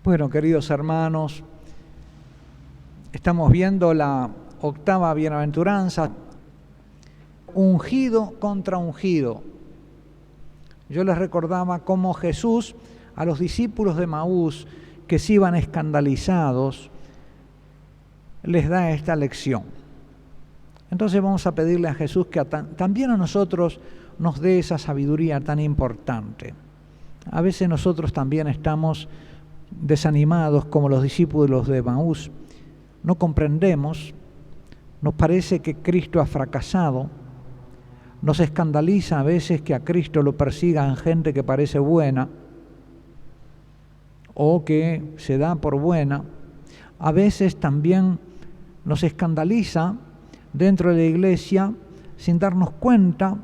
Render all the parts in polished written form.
Bueno, queridos hermanos, estamos viendo la octava bienaventuranza, ungido contra ungido. Yo les recordaba cómo Jesús a los discípulos de Emaús que se iban escandalizados les da esta lección. Entonces vamos a pedirle a Jesús que también a nosotros nos dé esa sabiduría tan importante. A veces nosotros también estamos desanimados como los discípulos de Emaús. No comprendemos, nos parece que Cristo ha fracasado, nos escandaliza a veces que a Cristo lo persigan gente que parece buena o que se da por buena. A veces también nos escandaliza dentro de la iglesia sin darnos cuenta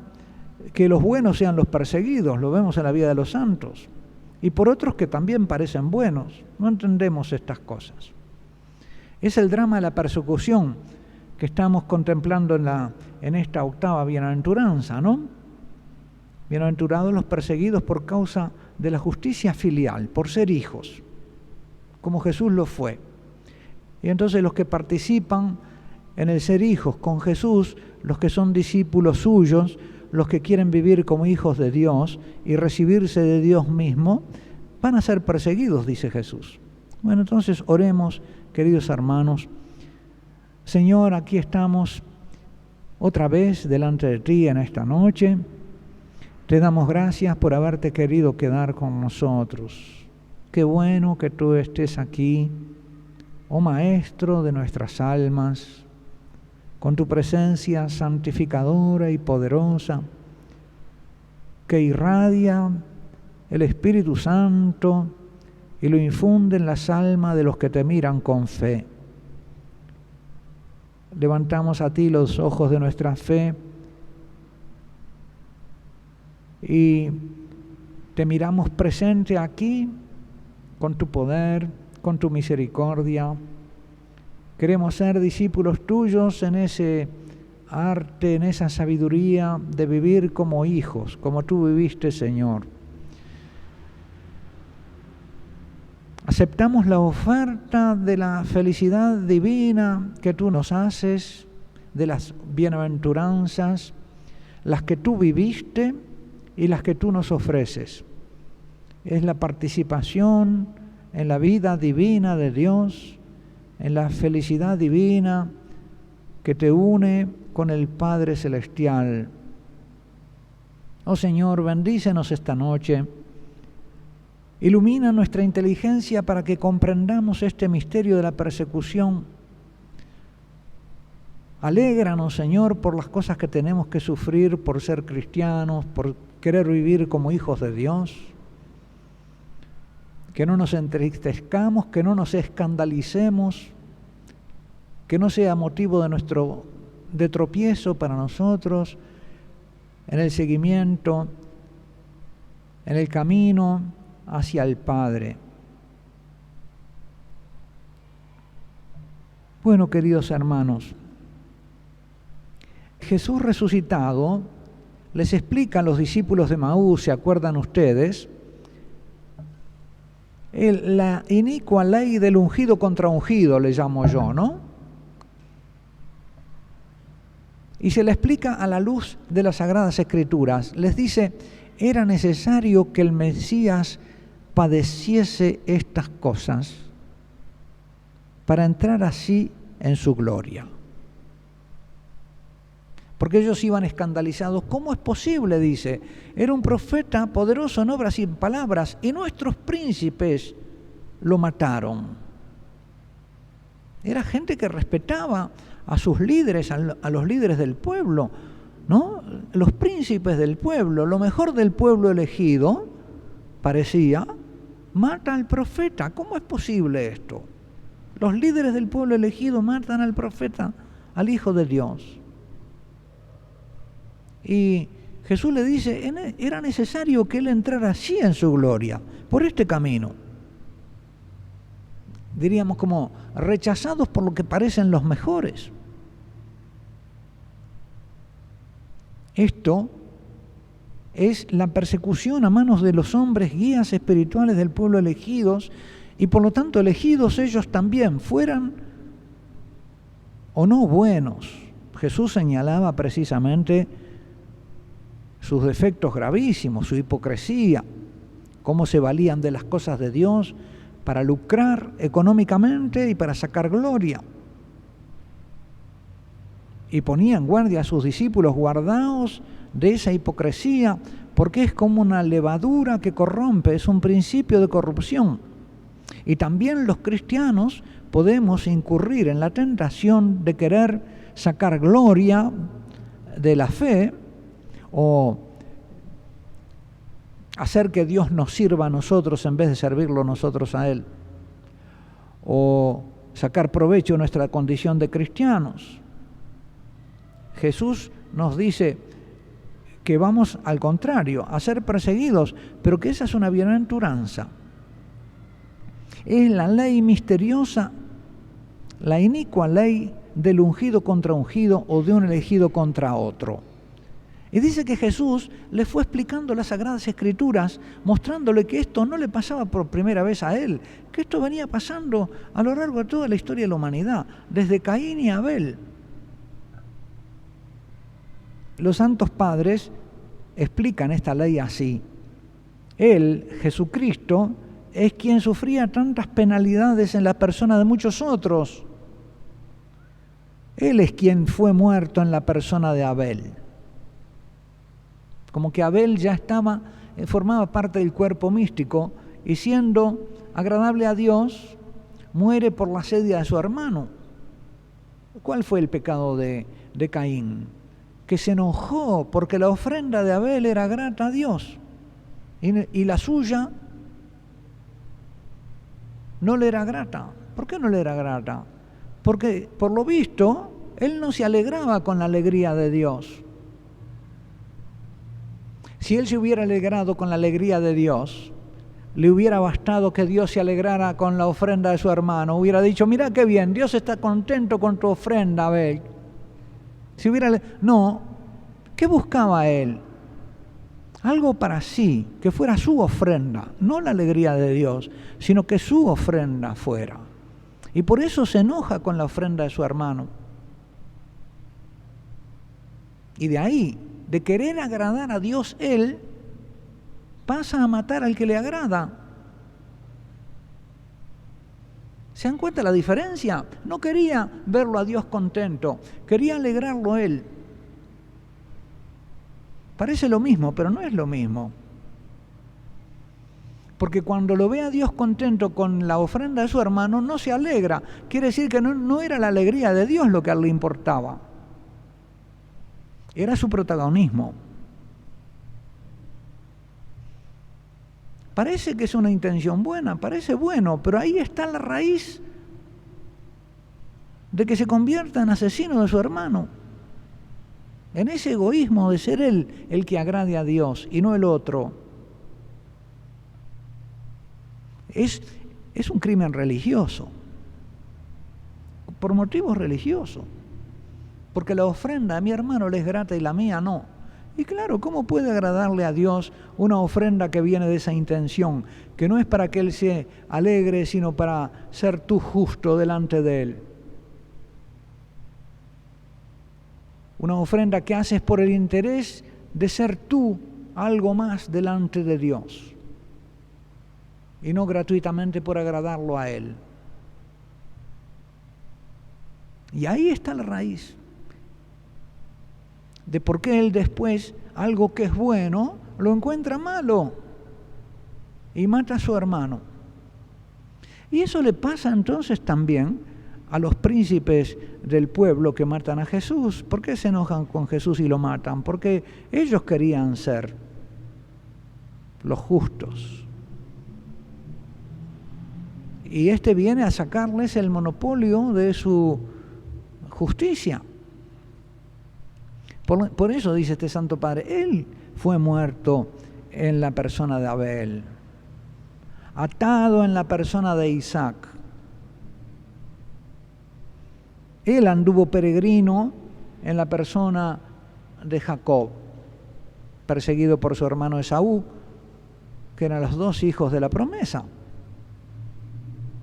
que los buenos sean los perseguidos, lo vemos en la vida de los santos, y por otros que también parecen buenos. No entendemos estas cosas. Es el drama de la persecución que estamos contemplando en esta octava bienaventuranza, ¿no? Bienaventurados los perseguidos por causa de la justicia filial, por ser hijos, como Jesús lo fue. Y entonces los que participan en el ser hijos con Jesús, los que son discípulos suyos, los que quieren vivir como hijos de Dios y recibirse de Dios mismo, van a ser perseguidos, dice Jesús. Bueno, entonces oremos, queridos hermanos. Señor, aquí estamos otra vez delante de ti en esta noche. Te damos gracias por haberte querido quedar con nosotros. Qué bueno que tú estés aquí, oh Maestro de nuestras almas, con tu presencia santificadora y poderosa, que irradia el Espíritu Santo y lo infunde en las almas de los que te miran con fe. Levantamos a ti los ojos de nuestra fe y te miramos presente aquí con tu poder, con tu misericordia. Queremos ser discípulos tuyos en ese arte, en esa sabiduría de vivir como hijos, como tú viviste, Señor. Aceptamos la oferta de la felicidad divina que tú nos haces, de las bienaventuranzas, las que tú viviste y las que tú nos ofreces. Es la participación en la vida divina de Dios, en la felicidad divina que te une con el Padre Celestial. Oh Señor, bendícenos esta noche. Ilumina nuestra inteligencia para que comprendamos este misterio de la persecución. Alégranos, Señor, por las cosas que tenemos que sufrir por ser cristianos, por querer vivir como hijos de Dios. Que no nos entristezcamos, que no nos escandalicemos, que no sea motivo de tropiezo para nosotros en el seguimiento, en el camino hacia el Padre. Bueno, queridos hermanos, Jesús resucitado les explica a los discípulos de Emaús, ¿se acuerdan ustedes? La inicua ley del ungido contra ungido, le llamo yo, ¿no? Y se le explica a la luz de las Sagradas Escrituras. Les dice, era necesario que el Mesías padeciese estas cosas para entrar así en su gloria. Porque ellos iban escandalizados. ¿Cómo es posible? Dice, era un profeta poderoso en obras y en palabras, y nuestros príncipes lo mataron. Era gente que respetaba a sus líderes, a los líderes del pueblo, ¿no? Los príncipes del pueblo, lo mejor del pueblo elegido, parecía, mata al profeta. ¿Cómo es posible esto? Los líderes del pueblo elegido matan al profeta, al Hijo de Dios. Y Jesús le dice, era necesario que él entrara así en su gloria, por este camino. Diríamos como rechazados por lo que parecen los mejores. Esto es la persecución a manos de los hombres guías espirituales del pueblo elegidos Y por lo tanto, elegidos ellos también, fueran o no buenos. Jesús señalaba precisamente sus defectos gravísimos, su hipocresía, cómo se valían de las cosas de Dios para lucrar económicamente y para sacar gloria. Y ponía en guardia a sus discípulos: guardaos de esa hipocresía, porque es como una levadura que corrompe, es un principio de corrupción. Y también los cristianos podemos incurrir en la tentación de querer sacar gloria de la fe o hacer que Dios nos sirva a nosotros en vez de servirlo nosotros a Él, o sacar provecho de nuestra condición de cristianos. Jesús nos dice que vamos al contrario, a ser perseguidos, pero que esa es una bienaventuranza. Es la ley misteriosa, la inicua ley del ungido contra ungido o de un elegido contra otro. Y dice que Jesús le fue explicando las Sagradas Escrituras, mostrándole que esto no le pasaba por primera vez a él, que esto venía pasando a lo largo de toda la historia de la humanidad, desde Caín y Abel. Los santos padres explican esta ley así: Él, Jesucristo, es quien sufría tantas penalidades en la persona de muchos otros. Él es quien fue muerto en la persona de Abel. Como que Abel ya formaba parte del cuerpo místico, y siendo agradable a Dios, muere por la asedia de su hermano. ¿Cuál fue el pecado de Caín? Que se enojó porque la ofrenda de Abel era grata a Dios y la suya no le era grata. ¿Por qué no le era grata? Porque, por lo visto, él no se alegraba con la alegría de Dios. Si él se hubiera alegrado con la alegría de Dios, le hubiera bastado que Dios se alegrara con la ofrenda de su hermano. Hubiera dicho: mira qué bien, Dios está contento con tu ofrenda, Abel. No, ¿qué buscaba él? Algo para sí, que fuera su ofrenda, no la alegría de Dios, sino que su ofrenda fuera. Y por eso se enoja con la ofrenda de su hermano. Y de ahí, de querer agradar a Dios, él pasa a matar al que le agrada. ¿Se dan cuenta la diferencia? No quería verlo a Dios contento, quería alegrarlo él. Parece lo mismo, pero no es lo mismo. Porque cuando lo ve a Dios contento con la ofrenda de su hermano, no se alegra. Quiere decir que no era la alegría de Dios lo que a él le importaba. Era su protagonismo. Parece que es una intención buena, parece bueno, pero ahí está la raíz de que se convierta en asesino de su hermano. En ese egoísmo de ser él el que agrade a Dios y no el otro. Es un crimen religioso, por motivos religiosos. Porque la ofrenda a mi hermano le es grata y la mía no. Y claro, ¿cómo puede agradarle a Dios una ofrenda que viene de esa intención? Que no es para que Él se alegre, sino para ser tú justo delante de Él. Una ofrenda que haces por el interés de ser tú algo más delante de Dios. Y no gratuitamente por agradarlo a Él. Y ahí está la raíz de por qué él después, algo que es bueno, lo encuentra malo y mata a su hermano. Y eso le pasa entonces también a los príncipes del pueblo que matan a Jesús. ¿Por qué se enojan con Jesús y lo matan? Porque ellos querían ser los justos. Y este viene a sacarles el monopolio de su justicia. Por eso dice este Santo Padre, él fue muerto en la persona de Abel, atado en la persona de Isaac. Él anduvo peregrino en la persona de Jacob, perseguido por su hermano Esaú, que eran los dos hijos de la promesa.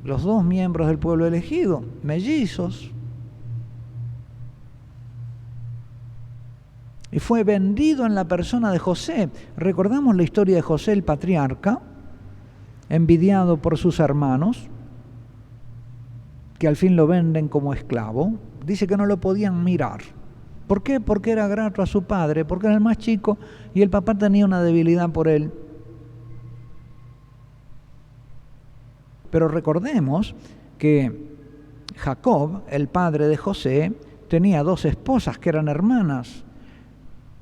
los dos miembros del pueblo elegido, mellizos. Y fue vendido en la persona de José. Recordamos la historia de José, el patriarca, envidiado por sus hermanos, que al fin lo venden como esclavo. Dice que no lo podían mirar. ¿Por qué? Porque era grato a su padre, porque era el más chico y el papá tenía una debilidad por él. Pero recordemos que Jacob, el padre de José, tenía dos esposas que eran hermanas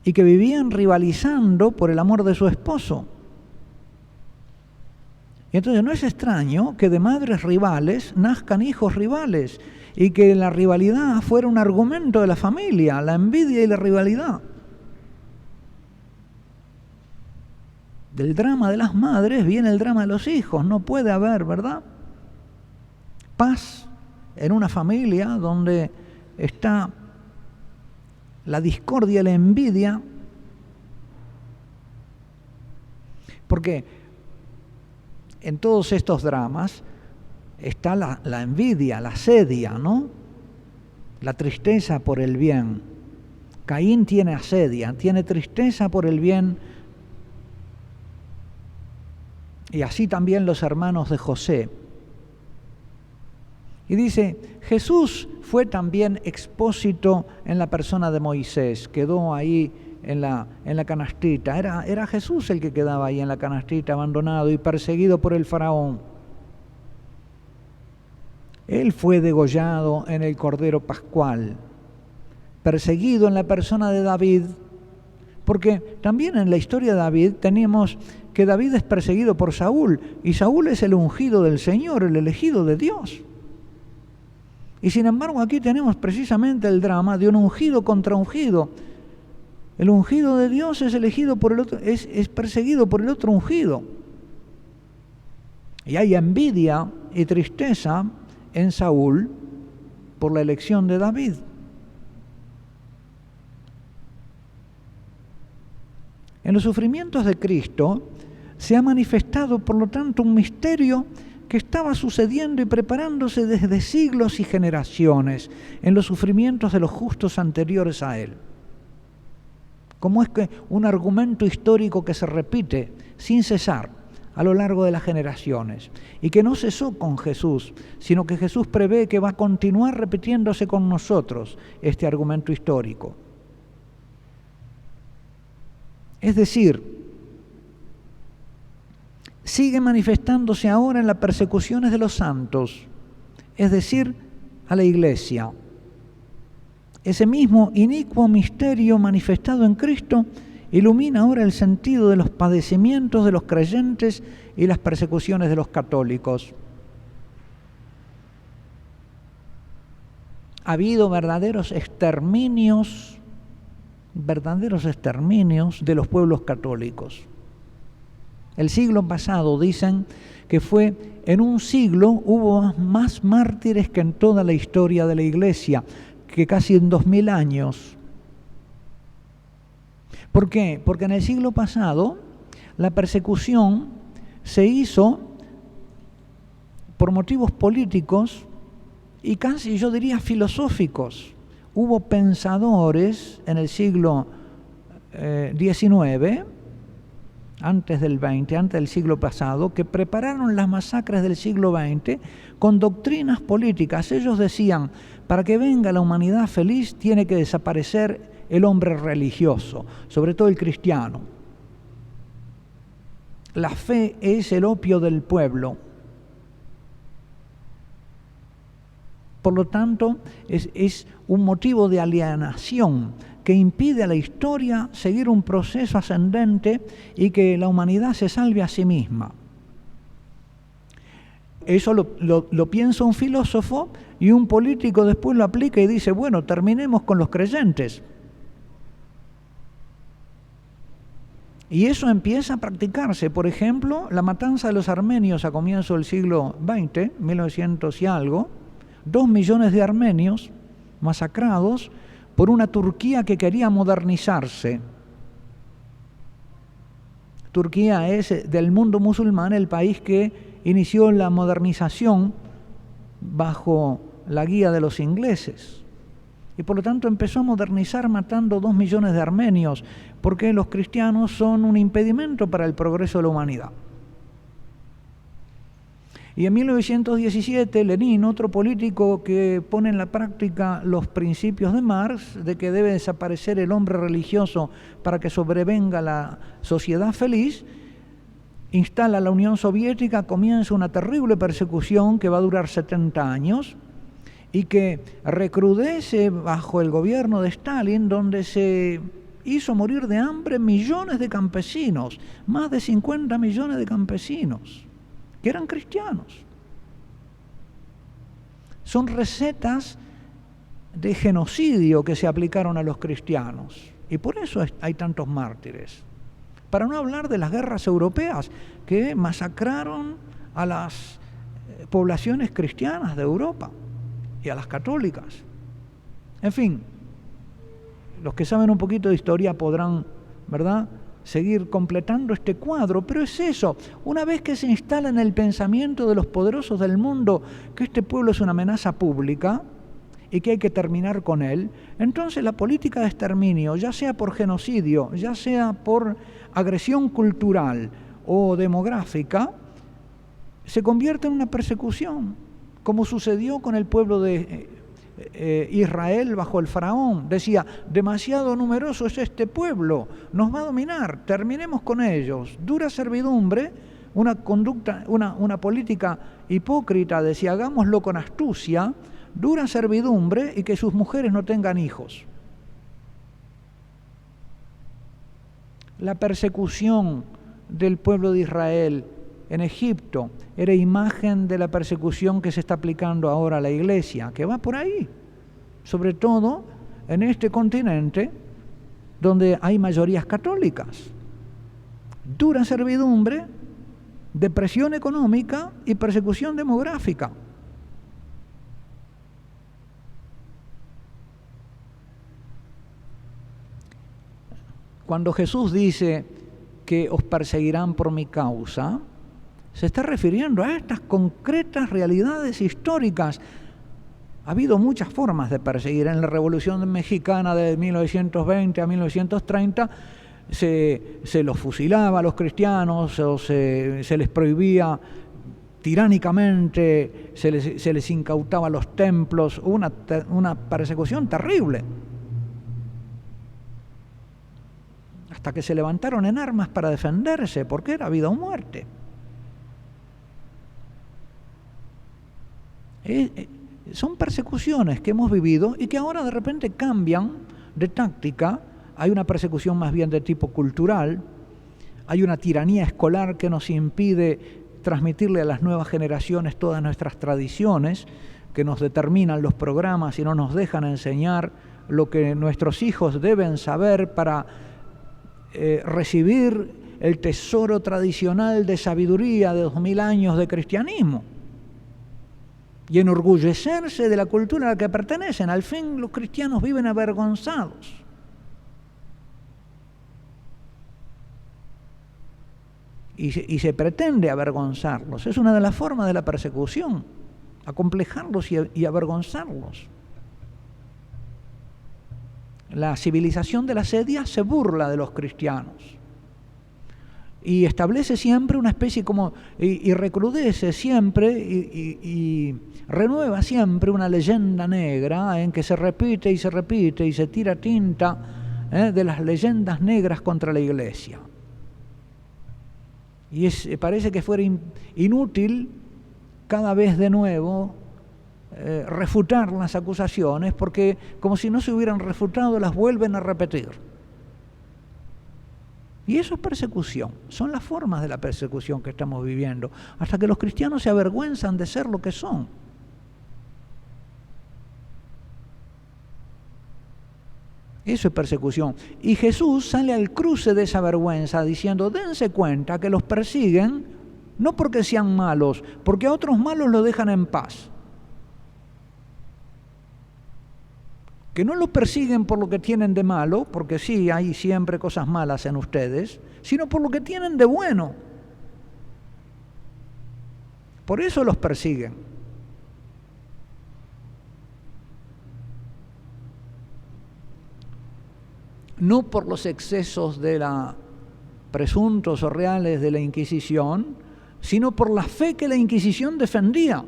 y que vivían rivalizando por el amor de su esposo. Y entonces no es extraño que de madres rivales nazcan hijos rivales y que la rivalidad fuera un argumento de la familia, la envidia y la rivalidad. Del drama de las madres viene el drama de los hijos. No puede haber, ¿verdad?, paz en una familia donde está la discordia y la envidia. Porque en todos estos dramas está la envidia, la asedia, ¿no? La tristeza por el bien. Caín tiene asedia, tiene tristeza por el bien. Y así también los hermanos de José. Y dice, Jesús fue también expósito en la persona de Moisés, quedó ahí en la canastita. Era Jesús el que quedaba ahí en la canastita, abandonado y perseguido por el faraón. Él fue degollado en el Cordero Pascual, perseguido en la persona de David, porque también en la historia de David teníamos que David es perseguido por Saúl, y Saúl es el ungido del Señor, el elegido de Dios. Y sin embargo aquí tenemos precisamente el drama de un ungido contra ungido. El ungido de Dios es elegido por el otro, es perseguido por el otro ungido. Y hay envidia y tristeza en Saúl por la elección de David. En los sufrimientos de Cristo se ha manifestado, por lo tanto, un misterio que estaba sucediendo y preparándose desde siglos y generaciones en los sufrimientos de los justos anteriores a él. Como es que un argumento histórico que se repite sin cesar a lo largo de las generaciones y que no cesó con Jesús, sino que Jesús prevé que va a continuar repitiéndose con nosotros este argumento histórico. Es decir, sigue manifestándose ahora en las persecuciones de los santos, es decir, a la Iglesia. Ese mismo inicuo misterio manifestado en Cristo ilumina ahora el sentido de los padecimientos de los creyentes y las persecuciones de los católicos. Ha habido verdaderos exterminios de los pueblos católicos. El siglo pasado dicen que fue en un siglo hubo más mártires que en toda la historia de la Iglesia, que casi en 2000 años. ¿Por qué? Porque en el siglo pasado la persecución se hizo por motivos políticos y casi yo diría filosóficos. Hubo pensadores en el siglo XIX, antes del XX, antes del siglo pasado, que prepararon las masacres del siglo XX con doctrinas políticas. Ellos decían, para que venga la humanidad feliz tiene que desaparecer el hombre religioso, sobre todo el cristiano. La fe es el opio del pueblo. Por lo tanto, es un motivo de alienación que impide a la historia seguir un proceso ascendente y que la humanidad se salve a sí misma. Eso lo piensa un filósofo y un político después lo aplica y dice, bueno, terminemos con los creyentes. Y eso empieza a practicarse. Por ejemplo, la matanza de los armenios a comienzos del siglo XX, 1900 y algo, 2 millones de armenios masacrados por una Turquía que quería modernizarse. Turquía es del mundo musulmán el país que inició la modernización bajo la guía de los ingleses. Y por lo tanto empezó a modernizar matando 2 millones de armenios, porque los cristianos son un impedimento para el progreso de la humanidad. Y en 1917, Lenin, otro político que pone en la práctica los principios de Marx, de que debe desaparecer el hombre religioso para que sobrevenga la sociedad feliz, instala la Unión Soviética, comienza una terrible persecución que va a durar 70 años y que recrudece bajo el gobierno de Stalin, donde se hizo morir de hambre millones de campesinos, más de 50 millones de campesinos, que eran cristianos. Son recetas de genocidio que se aplicaron a los cristianos, y por eso hay tantos mártires. Para no hablar de las guerras europeas que masacraron a las poblaciones cristianas de Europa y a las católicas. En fin, los que saben un poquito de historia podrán, ¿verdad?, seguir completando este cuadro, pero es eso, una vez que se instala en el pensamiento de los poderosos del mundo que este pueblo es una amenaza pública y que hay que terminar con él, entonces la política de exterminio, ya sea por genocidio, ya sea por agresión cultural o demográfica, se convierte en una persecución, como sucedió con el pueblo de Israel bajo el faraón. Decía, demasiado numeroso es este pueblo, nos va a dominar, terminemos con ellos. Dura servidumbre, una conducta, una política hipócrita, decía, hagámoslo con astucia, dura servidumbre y que sus mujeres no tengan hijos. La persecución del pueblo de Israel en Egipto era imagen de la persecución que se está aplicando ahora a la Iglesia, que va por ahí, sobre todo en este continente donde hay mayorías católicas. Dura servidumbre, depresión económica y persecución demográfica. Cuando Jesús dice que os perseguirán por mi causa, se está refiriendo a estas concretas realidades históricas. Ha habido muchas formas de perseguir. En la Revolución Mexicana de 1920 a 1930 se los fusilaba a los cristianos, o se les prohibía tiránicamente, se les incautaba los templos, una persecución terrible. Hasta que se levantaron en armas para defenderse, porque era vida o muerte. Son persecuciones que hemos vivido y que ahora de repente cambian de táctica. Hay una persecución más bien de tipo cultural, hay una tiranía escolar que nos impide transmitirle a las nuevas generaciones todas nuestras tradiciones, que nos determinan los programas y no nos dejan enseñar lo que nuestros hijos deben saber para recibir el tesoro tradicional de sabiduría de 2000 años de cristianismo y enorgullecerse de la cultura a la que pertenecen. Al fin los cristianos viven avergonzados. Y se pretende avergonzarlos. Es una de las formas de la persecución, acomplejarlos y avergonzarlos. La civilización de la sedia se burla de los cristianos y establece siempre una especie como, y recrudece siempre y renueva siempre una leyenda negra en que se repite y se tira tinta de las leyendas negras contra la Iglesia. Y parece que fuera inútil cada vez de nuevo refutar las acusaciones, porque como si no se hubieran refutado, las vuelven a repetir. Y eso es persecución, son las formas de la persecución que estamos viviendo, hasta que los cristianos se avergüenzan de ser lo que son. Eso es persecución. Y Jesús sale al cruce de esa vergüenza diciendo, dense cuenta que los persiguen no porque sean malos, porque a otros malos los dejan en paz. Que no los persiguen por lo que tienen de malo, porque sí, hay siempre cosas malas en ustedes, sino por lo que tienen de bueno. Por eso los persiguen. no por los excesos de la presuntos o reales de la Inquisición, sino por la fe que la Inquisición defendía.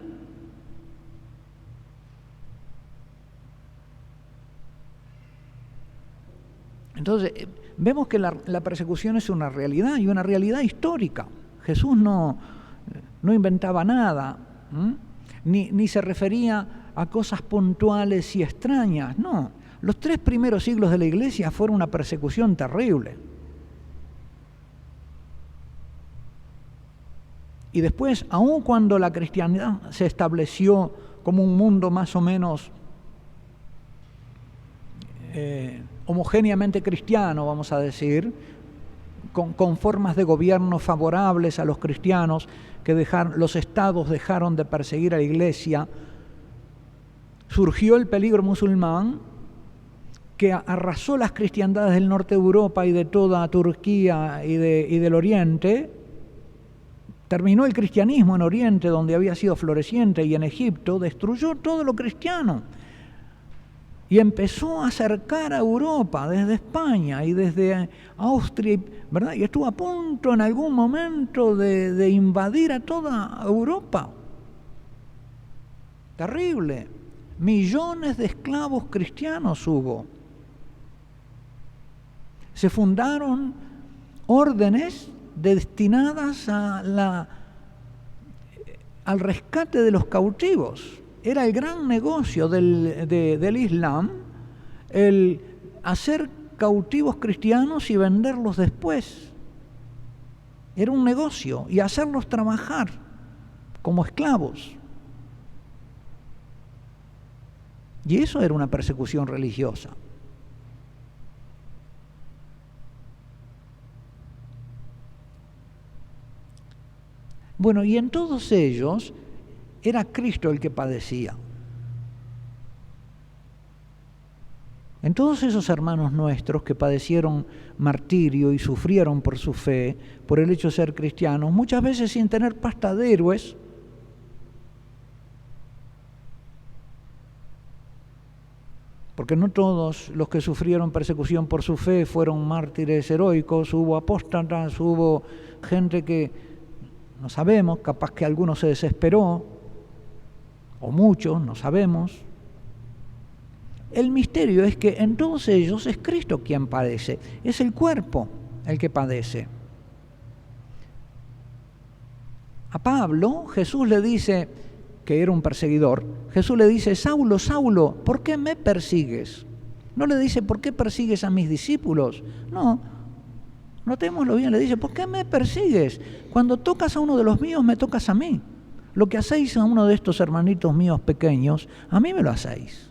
Entonces, vemos que la persecución es una realidad y una realidad histórica. Jesús no inventaba nada, ni se refería a cosas puntuales y extrañas, no. Los 3 primeros siglos de la Iglesia fueron una persecución terrible. Y después, aun cuando la cristiandad se estableció como un mundo más o menos homogéneamente cristiano, vamos a decir, con formas de gobierno favorables a los cristianos, que los estados dejaron de perseguir a la Iglesia, surgió el peligro musulmán que arrasó las cristiandades del norte de Europa y de toda Turquía y del Oriente. Terminó el cristianismo en Oriente, donde había sido floreciente, y en Egipto destruyó todo lo cristiano. Y empezó a acercar a Europa desde España y desde Austria, ¿verdad? Y estuvo a punto en algún momento de invadir a toda Europa. Terrible. Millones de esclavos cristianos hubo. Se fundaron órdenes destinadas al rescate de los cautivos. Era el gran negocio del Islam, el hacer cautivos cristianos y venderlos después. Era un negocio, y hacerlos trabajar como esclavos. Y eso era una persecución religiosa. Bueno, y en todos ellos era Cristo el que padecía. En todos esos hermanos nuestros que padecieron martirio y sufrieron por su fe, por el hecho de ser cristianos, muchas veces sin tener pasta de héroes, porque no todos los que sufrieron persecución por su fe fueron mártires heroicos, hubo apóstatas, hubo gente que, no sabemos, capaz que alguno se desesperó, o muchos, no sabemos. El misterio es que en todos ellos es Cristo quien padece, es el cuerpo el que padece. A Pablo, Jesús le dice, que era un perseguidor, Jesús le dice: Saulo, Saulo, ¿por qué me persigues? No le dice: ¿por qué persigues a mis discípulos? No, notémoslo bien, le dice: ¿por qué me persigues? Cuando tocas a uno de los míos, me tocas a mí. Lo que hacéis a uno de estos hermanitos míos pequeños, a mí me lo hacéis.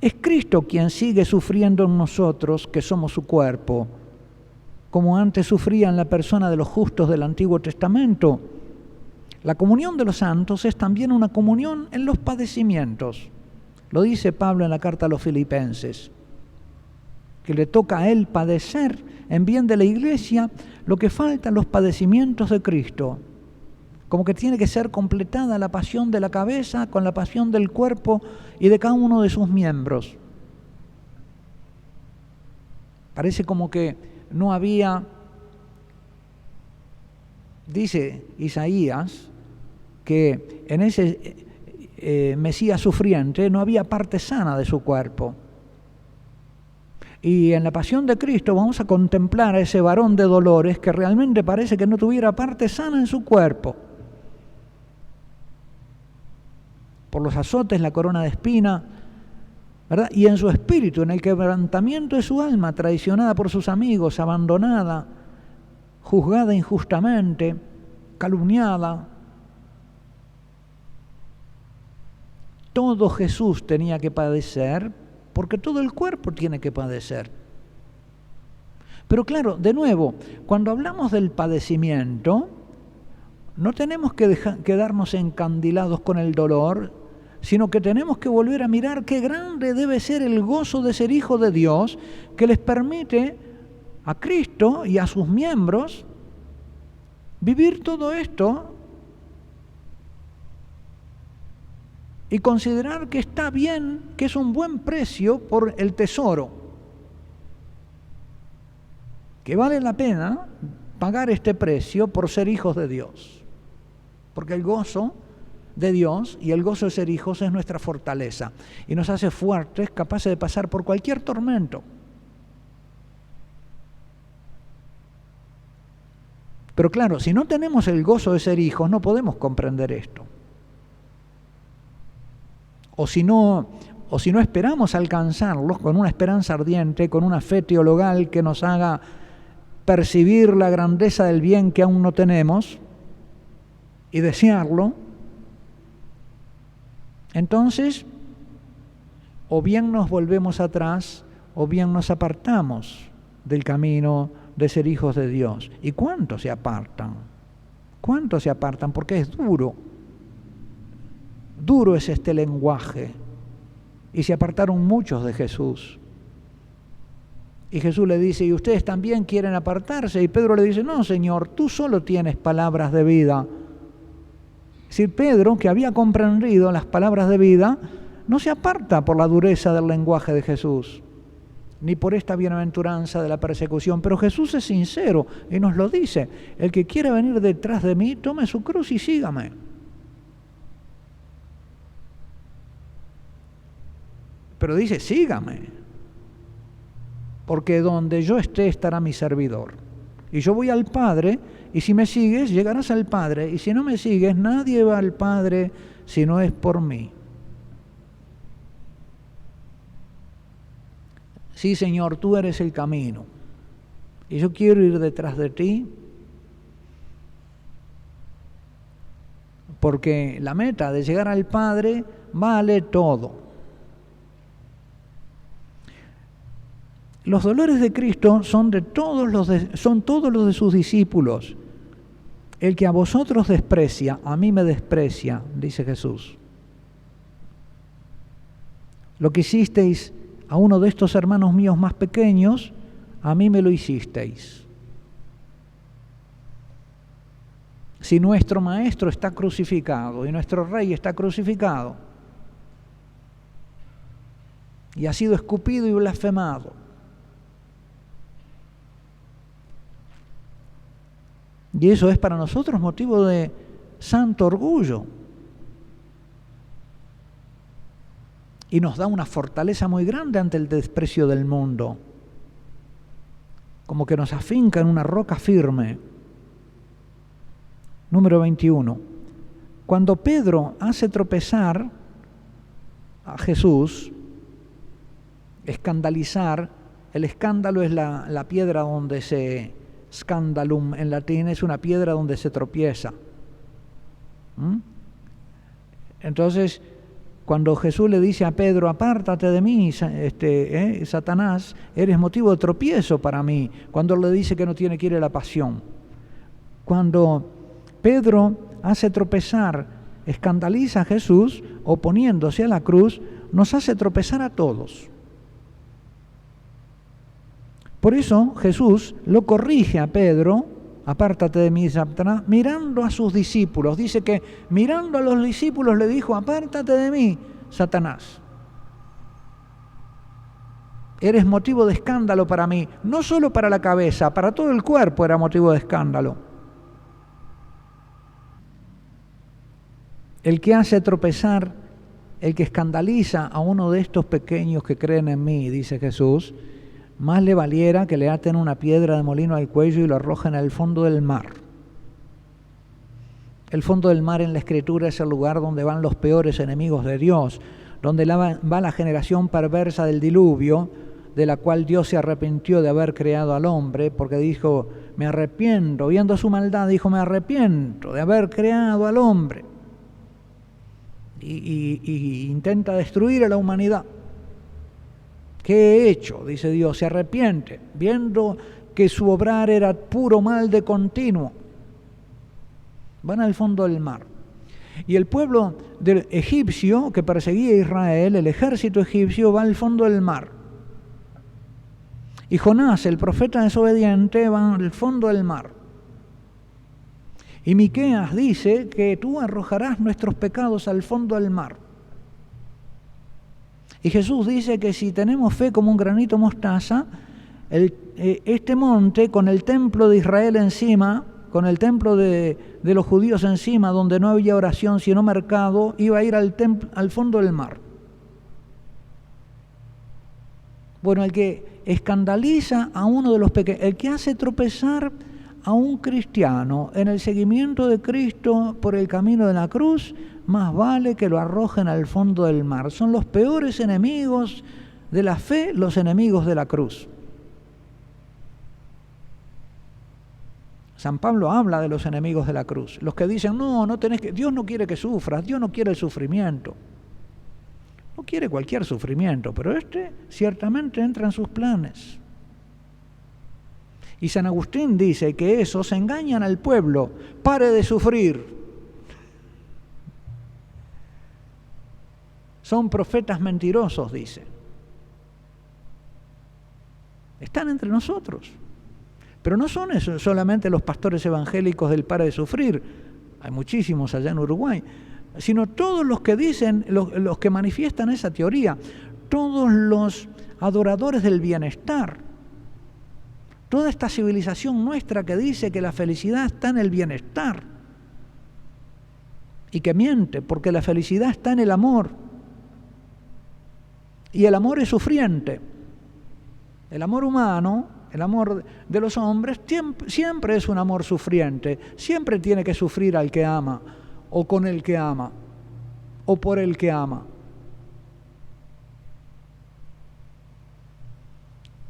Es Cristo quien sigue sufriendo en nosotros, que somos su cuerpo, como antes sufría en la persona de los justos del Antiguo Testamento. La comunión de los santos es también una comunión en los padecimientos. Lo dice Pablo en la carta a los Filipenses, que le toca a él padecer en bien de la Iglesia lo que falta en los padecimientos de Cristo. Como que tiene que ser completada la pasión de la cabeza con la pasión del cuerpo y de cada uno de sus miembros. Parece como que no había, dice Isaías, que en ese Mesías sufriente no había parte sana de su cuerpo. Y en la pasión de Cristo vamos a contemplar a ese varón de dolores que realmente parece que no tuviera parte sana en su cuerpo. Por los azotes, la corona de espina, ¿verdad? Y en su espíritu, en el quebrantamiento de su alma, traicionada por sus amigos, abandonada, juzgada injustamente, calumniada. Todo Jesús tenía que padecer, porque todo el cuerpo tiene que padecer. Pero claro, de nuevo, cuando hablamos del padecimiento, no tenemos que quedarnos encandilados con el dolor, sino que tenemos que volver a mirar qué grande debe ser el gozo de ser hijo de Dios, que les permite a Cristo y a sus miembros vivir todo esto y considerar que está bien, que es un buen precio por el tesoro, que vale la pena pagar este precio por ser hijos de Dios, porque el gozo de Dios y el gozo de ser hijos es nuestra fortaleza y nos hace fuertes, capaces de pasar por cualquier tormento. Pero claro, si no tenemos el gozo de ser hijos, no podemos comprender esto. O si no esperamos alcanzarlos con una esperanza ardiente, con una fe teologal que nos haga percibir la grandeza del bien que aún no tenemos y desearlo, entonces o bien nos volvemos atrás o bien nos apartamos del camino de ser hijos de Dios. ¿Y cuántos se apartan? ¿Cuántos se apartan? Porque es duro. Duro es este lenguaje. Y se apartaron muchos de Jesús. Y Jesús le dice, ¿y ustedes también quieren apartarse? Y Pedro le dice, no, Señor, tú solo tienes palabras de vida. Es decir, Pedro, que había comprendido las palabras de vida, no se aparta por la dureza del lenguaje de Jesús, ni por esta bienaventuranza de la persecución. Pero Jesús es sincero y nos lo dice, el que quiere venir detrás de mí, tome su cruz y sígame. Pero dice, sígame, porque donde yo esté estará mi servidor. Y yo voy al Padre, y si me sigues, llegarás al Padre. Y si no me sigues, nadie va al Padre si no es por mí. Sí, Señor, tú eres el camino. Y yo quiero ir detrás de ti, porque la meta de llegar al Padre vale todo. Los dolores de Cristo son todos los de sus discípulos. El que a vosotros desprecia, a mí me desprecia, dice Jesús. Lo que hicisteis a uno de estos hermanos míos más pequeños, a mí me lo hicisteis. Si nuestro Maestro está crucificado y nuestro Rey está crucificado y ha sido escupido y blasfemado, y eso es para nosotros motivo de santo orgullo. Y nos da una fortaleza muy grande ante el desprecio del mundo. Como que nos afinca en una roca firme. Número 21. Cuando Pedro hace tropezar a Jesús, escandalizar, el escándalo es la piedra donde se... Scandalum en latín es una piedra donde se tropieza. Entonces, cuando Jesús le dice a Pedro, apártate de mí, Satanás, eres motivo de tropiezo para mí, cuando le dice que no tiene que ir a la pasión. Cuando Pedro hace tropezar, escandaliza a Jesús, oponiéndose a la cruz, nos hace tropezar a todos. Por eso Jesús lo corrige a Pedro, apártate de mí, Satanás, mirando a sus discípulos. Dice que mirando a los discípulos le dijo, apártate de mí, Satanás. Eres motivo de escándalo para mí, no solo para la cabeza, para todo el cuerpo era motivo de escándalo. El que hace tropezar, el que escandaliza a uno de estos pequeños que creen en mí, dice Jesús, más le valiera que le aten una piedra de molino al cuello y lo arrojen al fondo del mar. El fondo del mar en la Escritura es el lugar donde van los peores enemigos de Dios, donde va la generación perversa del diluvio, de la cual Dios se arrepintió de haber creado al hombre, porque dijo, me arrepiento, viendo su maldad, dijo, me arrepiento de haber creado al hombre. Y intenta destruir a la humanidad. ¿Qué he hecho? Dice Dios, se arrepiente, viendo que su obrar era puro mal de continuo. Van al fondo del mar. Y el pueblo del egipcio que perseguía a Israel, el ejército egipcio, va al fondo del mar. Y Jonás, el profeta desobediente, va al fondo del mar. Y Miqueas dice que tú arrojarás nuestros pecados al fondo del mar. Y Jesús dice que si tenemos fe como un granito de mostaza, este monte con el templo de Israel encima, con el templo de los judíos encima, donde no había oración sino mercado, iba a ir al fondo del mar. Bueno, el que escandaliza a uno de los pequeños, el que hace tropezar a un cristiano en el seguimiento de Cristo por el camino de la cruz, más vale que lo arrojen al fondo del mar. Son los peores enemigos de la fe, los enemigos de la cruz. San Pablo habla de los enemigos de la cruz, los que dicen, no tenés que, Dios no quiere que sufras, Dios no quiere el sufrimiento. No quiere cualquier sufrimiento, pero ciertamente entra en sus planes. Y San Agustín dice que esos engañan al pueblo, pare de sufrir. Son profetas mentirosos, dice. Están entre nosotros. Pero no son eso, solamente los pastores evangélicos del pare de sufrir, hay muchísimos allá en Uruguay, sino todos los que dicen, los que manifiestan esa teoría, todos los adoradores del bienestar, toda esta civilización nuestra que dice que la felicidad está en el bienestar y que miente, porque la felicidad está en el amor y el amor es sufriente. El amor humano, el amor de los hombres siempre es un amor sufriente, siempre tiene que sufrir al que ama, o con el que ama, o por el que ama.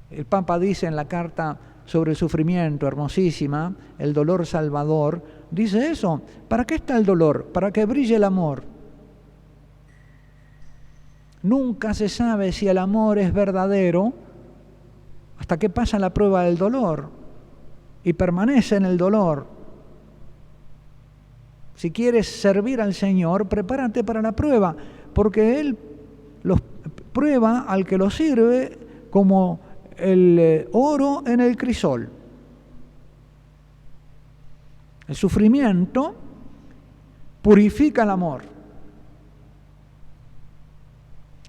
El Papa dice en la carta sobre el sufrimiento, hermosísima, el dolor salvador, dice eso, ¿para qué está el dolor? Para que brille el amor. Nunca se sabe si el amor es verdadero hasta que pasa la prueba del dolor y permanece en el dolor. Si quieres servir al Señor, prepárate para la prueba, porque Él los prueba al que lo sirve como el oro en el crisol. El sufrimiento purifica el amor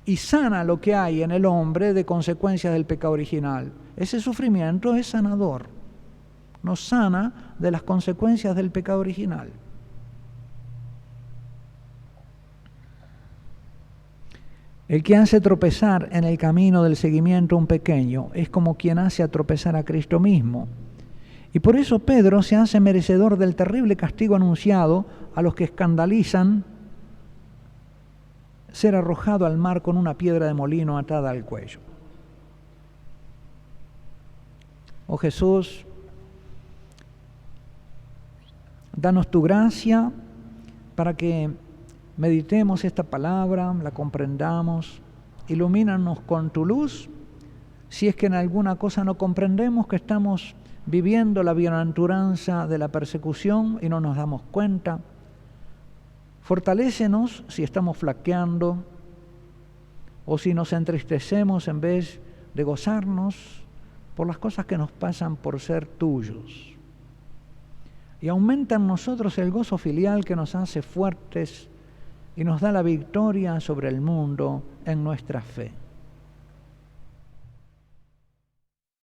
y sana lo que hay en el hombre de consecuencias del pecado original. Ese sufrimiento es sanador, nos sana de las consecuencias del pecado original. El que hace tropezar en el camino del seguimiento a un pequeño es como quien hace tropezar a Cristo mismo. Y por eso Pedro se hace merecedor del terrible castigo anunciado a los que escandalizan ser arrojado al mar con una piedra de molino atada al cuello. Oh Jesús, danos tu gracia para que meditemos esta palabra, la comprendamos, ilumínanos con tu luz, si es que en alguna cosa no comprendemos que estamos viviendo la bienaventuranza de la persecución y no nos damos cuenta. Fortalécenos si estamos flaqueando o si nos entristecemos en vez de gozarnos por las cosas que nos pasan por ser tuyos. Y aumenta en nosotros el gozo filial que nos hace fuertes y nos da la victoria sobre el mundo en nuestra fe.